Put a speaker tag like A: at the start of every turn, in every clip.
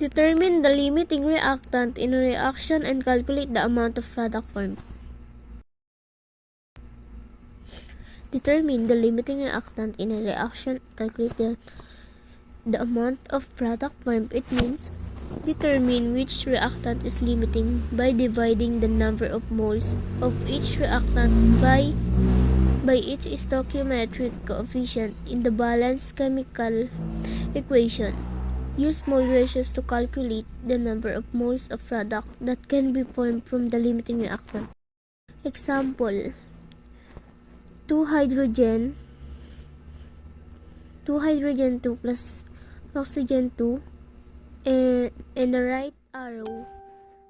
A: Determine the limiting reactant in a reaction and calculate the amount of product formed. Determine the limiting reactant in a reaction, calculate the amount of product formed. It means determine which reactant is limiting by dividing the number of moles of each reactant by its stoichiometric coefficient in the balanced chemical equation. Use mole ratios to calculate the number of moles of product that can be formed from the limiting reactant. Example: 2 hydrogen 2 plus oxygen 2, and the right arrow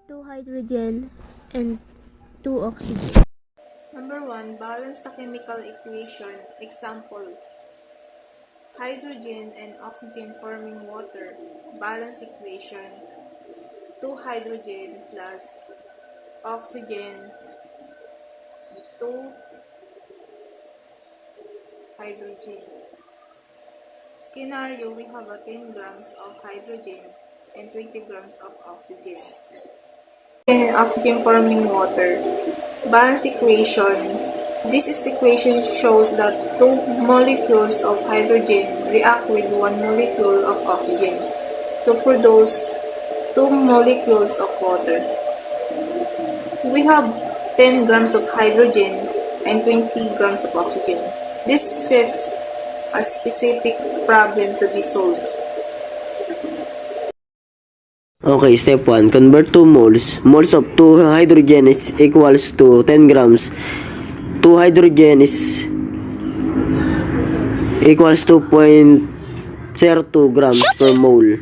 A: 2 hydrogen and 2 oxygen.
B: Number 1, balance the chemical equation. Example: hydrogen and oxygen forming water. Balance equation: 2 hydrogen plus oxygen 2 hydrogen. Scenario: we have 10 grams of hydrogen and 20 grams of oxygen. And oxygen forming water. Balance equation. This equation shows that 2 molecules of hydrogen react with 1 molecule of oxygen to produce 2 molecules of water. We have 10 grams of hydrogen and 20 grams of oxygen. This sets a specific problem to be solved.
C: Okay, step 1. Convert 2 moles. Moles of 2 hydrogen is equals to 10 grams. 2 hydrogen is equals to 0.02 grams per mole.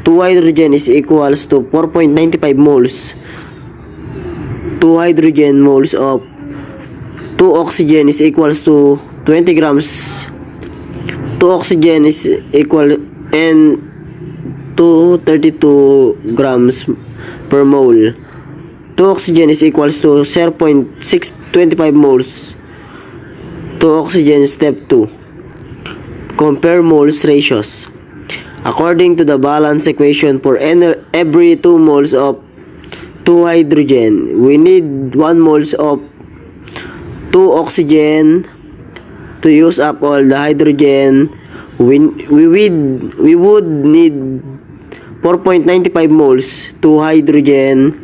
C: 2 hydrogen is equals to 4.95 moles. 2 hydrogen moles of 2 oxygen is equals to 20 grams. 2 oxygen is equal and to 32 grams per mole. 2 oxygen is equals to 0.625 moles. 2 oxygen. Step 2. Compare moles ratios. According to the balance equation, for every 2 moles of 2 hydrogen, we need 1 moles of 2 oxygen to use up all the hydrogen. We would need 4.95 moles 2 hydrogen,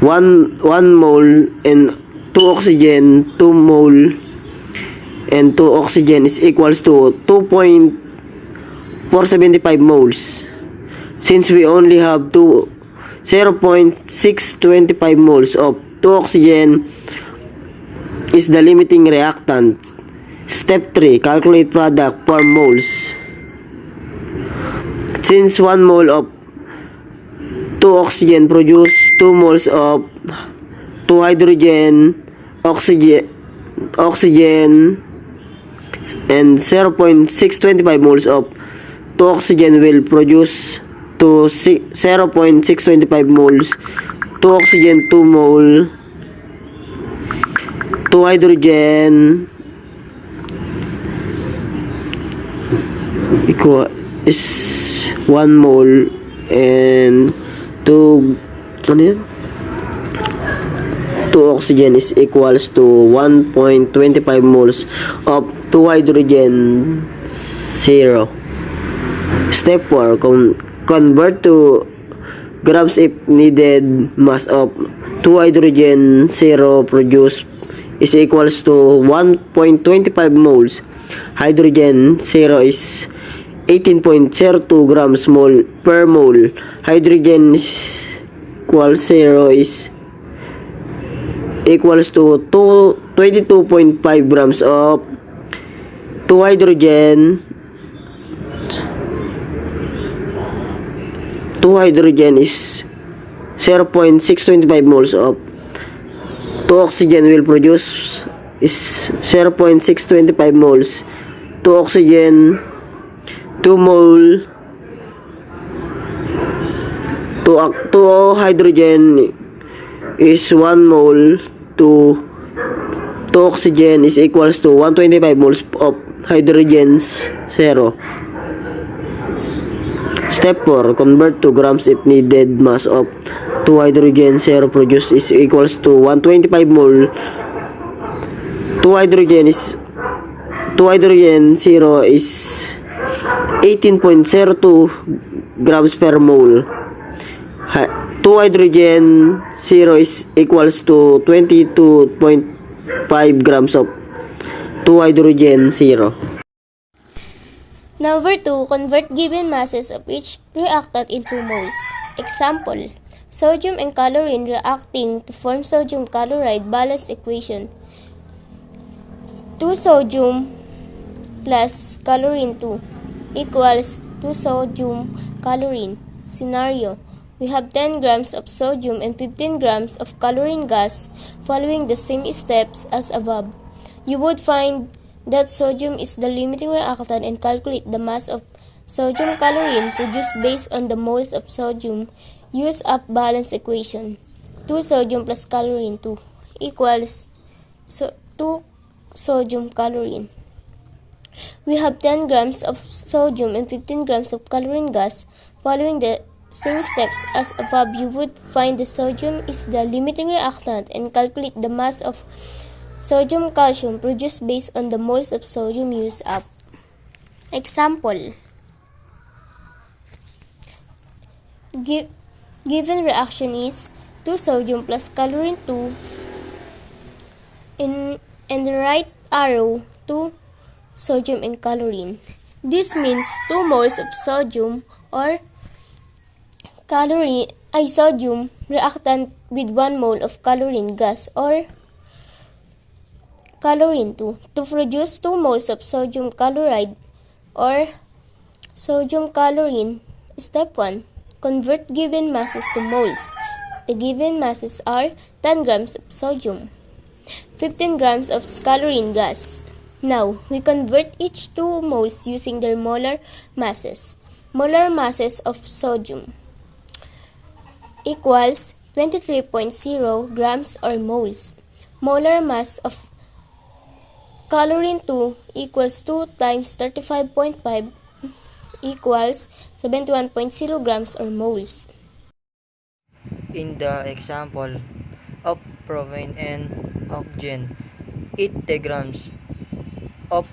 C: 1 mole, and 2 oxygen 2 mole, and 2 oxygen is equals to 2.475 moles. Since we only have 0.625 moles of 2 oxygen is the limiting reactant. Step 3. Calculate product per moles. Since 1 mole of 2 oxygen produce 2 moles of 2 hydrogen, oxygen, and 0.625 moles of 2 oxygen will produce 0.625 moles 2 oxygen 2 mole, 2 hydrogen equal is 1 mole, and 2 oxygen is equals to 1.25 moles of 2 hydrogen 0. Step 4. Convert to grams if needed. Mass of 2 hydrogen 0 produced is equals to 1.25 moles. Hydrogen 0 is 18.02 grams mole per mole. Hydrogen equals 0 is equals to 22.5 grams of 2 hydrogen. 2 hydrogen is 0.625 moles of 2 oxygen will produce is 0.625 moles. 2 oxygen 2 mole, 2 hydrogen is 1 mole, 2 oxygen is equals to 125 moles of hydrogens 0. Step 4. Convert to grams if needed. Mass of 2 hydrogen 0 produced is equals to 125 mole. 2 hydrogen 0 is 18.02 grams per mole. 2 hydrogen 0 is equals to 22.5 grams of 2 hydrogen 0.
A: Number 2. Convert given masses of each reactant into moles. Example, sodium and chlorine reacting to form sodium chloride balance equation. 2 sodium plus chlorine 2 equals 2 sodium chlorine. Scenario, we have 10 grams of sodium and 15 grams of chlorine gas following the same steps as above. You would find that sodium is the limiting reactant and calculate the mass of sodium chlorine produced based on the moles of sodium. Use up balance equation. 2 sodium plus chlorine 2 equals 2 sodium chlorine. We have 10 grams of sodium and 15 grams of chlorine gas. Following the same steps as above, you would find the sodium is the limiting reactant and calculate the mass of sodium calcium produced based on the moles of sodium used up. Example, given reaction is 2 sodium plus chlorine 2 and the right arrow 2 sodium and chlorine. This means 2 moles of sodium or sodium reactant with 1 mole of chlorine gas or chlorine 2 to produce 2 moles of sodium chloride or sodium chlorine. Step 1. Convert given masses to moles. The given masses are 10 grams of sodium, 15 grams of chlorine gas. Now, we convert each 2 moles using their molar masses. Molar masses of sodium equals 23.0 grams or moles. Molar mass of chlorine 2 equals 2 times 35.5 equals 71.0 grams or moles.
D: In the example of propane and oxygen, 80 grams of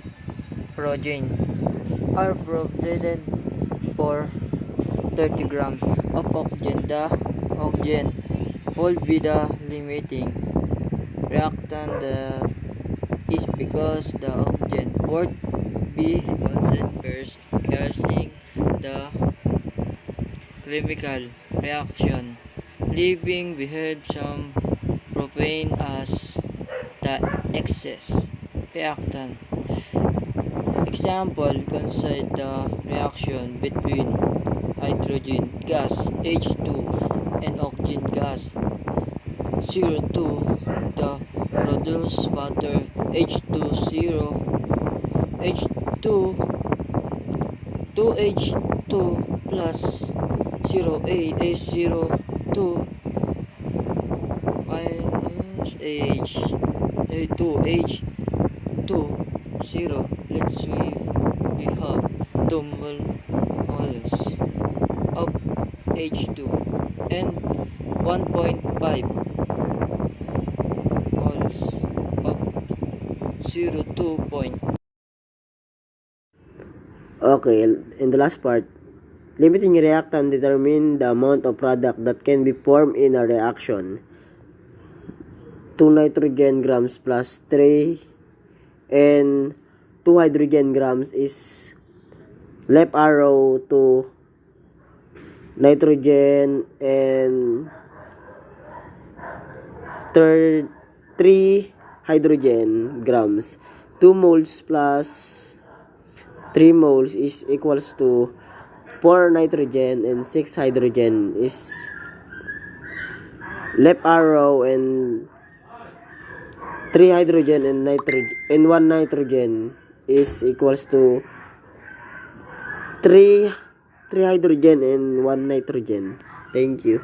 D: propane are provided for 30 grams of oxygen. The oxygen will be the limiting reactant. That is because the oxygen would be concentrated first, causing the chemical reaction, leaving behind some propane as the excess reactant. Example, consider the reaction between hydrogen gas H2 and oxygen gas CO2. The produced water H2O, H2 2H2 plus 0A02 minus H2H20. Let's we have 2 moles of H2 and 1.5 moles of 0.2.
C: Okay, in the last part, limiting reactant determine the amount of product that can be formed in a reaction. 2 nitrogen grams plus 3 and 2 hydrogen grams is left arrow to nitrogen and 3 hydrogen grams. 2 moles plus 3 moles is equals to 4 nitrogen and 6 hydrogen is left arrow and 3 hydrogen and 1 nitrogen is equals to 3 hydrogen and 1 nitrogen. Thank you.